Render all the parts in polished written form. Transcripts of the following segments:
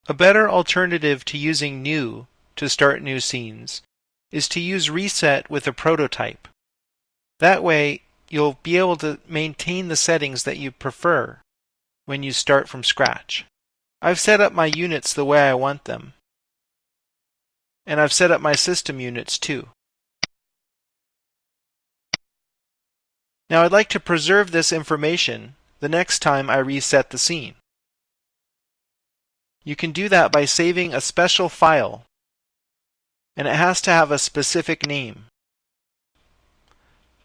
A better alternative to using new to start new scenes is to use reset with a prototype. That way, you'll be able to maintain the settings that you prefer when you start from scratch. I've set up my units the way I want them, and I've set up my system units too. Now I'd like to preserve this information the next time I reset the scene. You can do that by saving a special file, and it has to have a specific name.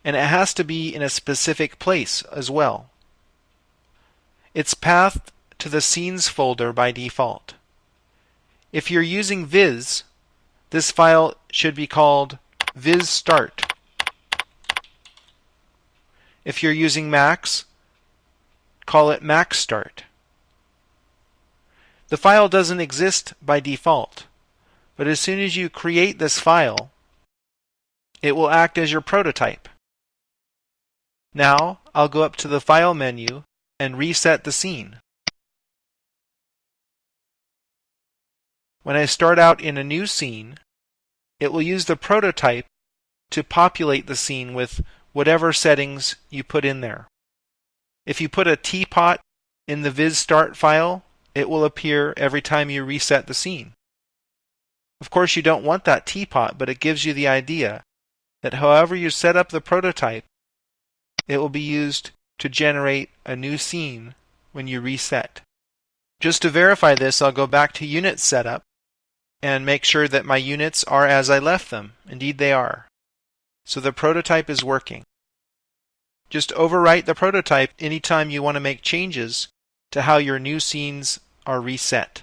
And it has to be in a specific place as well. It's pathed to the Scenes folder by default. If you're using Viz, this file should be called vizstart. If you're using Max, call it maxstart. The file doesn't exist by default, but as soon as you create this file, it will act as your prototype. Now, I'll go up to the File menu and reset the scene. When I start out in a new scene, it will use the prototype to populate the scene with whatever settings you put in there. If you put a teapot in the vizstart file, it will appear every time you reset the scene. Of course, you don't want that teapot, but it gives you the idea that however you set up the prototype, it will be used to generate a new scene when you reset. Just to verify this, I'll go back to Unit Setup and make sure that my units are as I left them. Indeed they are. So the prototype is working. Just overwrite the prototype anytime you want to make changes to how your new scenes are reset.